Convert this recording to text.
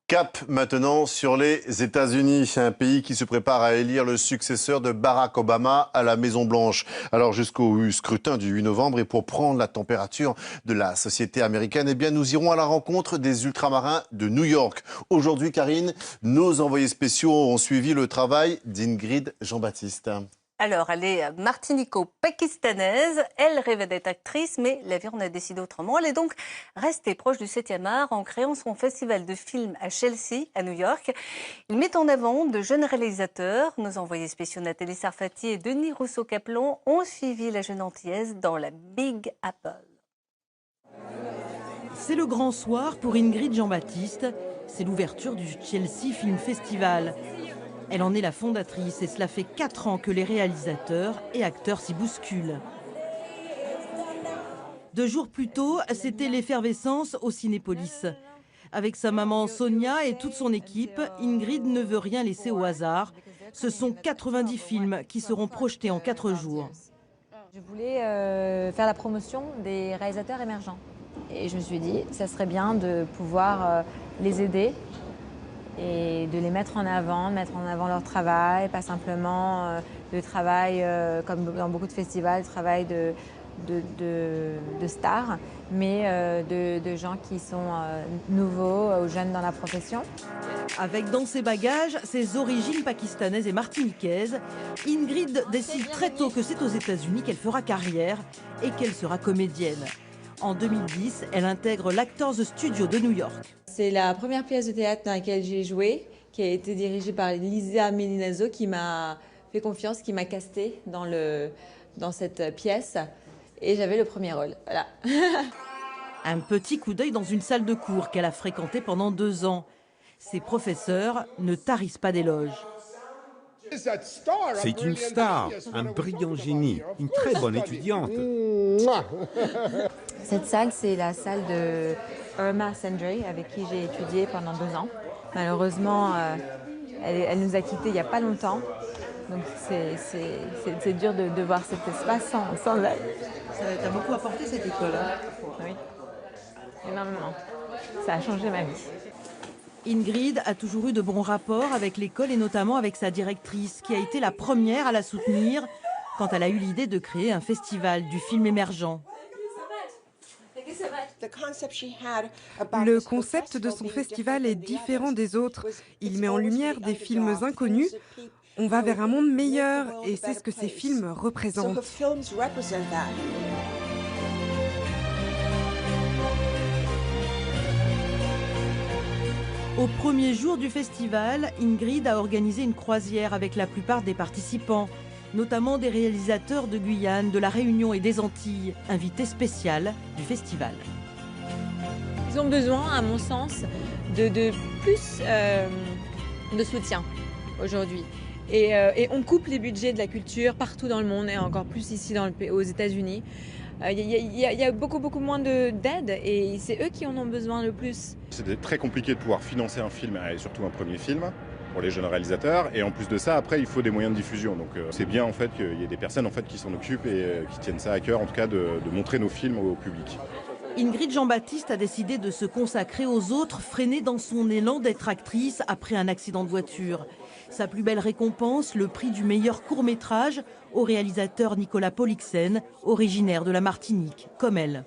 Cap maintenant sur les États-Unis, un pays qui se prépare à élire le successeur de Barack Obama à la Maison-Blanche. Alors jusqu'au scrutin du 8 novembre et pour prendre la température de la société américaine, eh bien nous irons à la rencontre des ultramarins de New York. Aujourd'hui, Karine, nos envoyés spéciaux ont suivi le travail d'Ingrid Jean-Baptiste. Alors, elle est martinico-pakistanaise, elle rêvait d'être actrice, mais la vie en a décidé autrement. Elle est donc restée proche du 7e art en créant son festival de films à Chelsea, à New York. Il met en avant de jeunes réalisateurs. Nos envoyés spéciaux Nathalie Sarfati et Denis Rousseau-Caplan ont suivi la jeune Antillaise dans la Big Apple. C'est le grand soir pour Ingrid Jean-Baptiste. C'est l'ouverture du Chelsea Film Festival. Elle en est la fondatrice et cela fait 4 ans que les réalisateurs et acteurs s'y bousculent. 2 jours plus tôt, c'était l'effervescence au Cinépolis. Avec sa maman Sonia et toute son équipe, Ingrid ne veut rien laisser au hasard. Ce sont 90 films qui seront projetés en 4 jours. Je voulais faire la promotion des réalisateurs émergents. Et je me suis dit, ça serait bien de pouvoir les aider et de les mettre en avant leur travail, pas simplement le travail, comme dans beaucoup de festivals, le travail de stars, mais de gens qui sont nouveaux ou jeunes dans la profession. Avec dans ses bagages ses origines pakistanaises et martiniquaises, Ingrid décide très tôt que c'est aux États-Unis qu'elle fera carrière et qu'elle sera comédienne. En 2010, elle intègre l'Actors Studio de New York. C'est la première pièce de théâtre dans laquelle j'ai joué, qui a été dirigée par Lisa Melinazo, qui m'a fait confiance, qui m'a castée dans cette pièce. Et j'avais le premier rôle. Voilà. Un petit coup d'œil dans une salle de cours qu'elle a fréquentée pendant 2 ans. Ses professeurs ne tarissent pas d'éloges. C'est une star, un brillant génie, une très bonne étudiante. Cette salle, c'est la salle de Irma Sendray, avec qui j'ai étudié pendant 2 ans. Malheureusement, elle nous a quittés il n'y a pas longtemps. Donc c'est dur de voir cet espace sans elle. Ça t'a beaucoup apporté cette école, hein? Oui, énormément. Ça a changé ma vie. Ingrid a toujours eu de bons rapports avec l'école et notamment avec sa directrice, qui a été la première à la soutenir quand elle a eu l'idée de créer un festival du film émergent. Le concept de son festival est différent des autres. Il met en lumière des films inconnus. On va vers un monde meilleur et c'est ce que ces films représentent. Au premier jour du festival, Ingrid a organisé une croisière avec la plupart des participants, notamment des réalisateurs de Guyane, de la Réunion et des Antilles, invités spéciales du festival. Ils ont besoin, à mon sens, de plus de soutien aujourd'hui. Et on coupe les budgets de la culture partout dans le monde et encore plus ici aux États-Unis. Il y a beaucoup moins d'aide et c'est eux qui en ont besoin le plus. C'est très compliqué de pouvoir financer un film et surtout un premier film pour les jeunes réalisateurs. Et en plus de ça, après, il faut des moyens de diffusion. Donc c'est bien en fait qu'il y ait des personnes en fait qui s'en occupent et qui tiennent ça à cœur, en tout cas de montrer nos films au public. Ingrid Jean-Baptiste a décidé de se consacrer aux autres, freinée dans son élan d'être actrice après un accident de voiture. Sa plus belle récompense, le prix du meilleur court-métrage au réalisateur Nicolas Polixen, originaire de la Martinique, comme elle.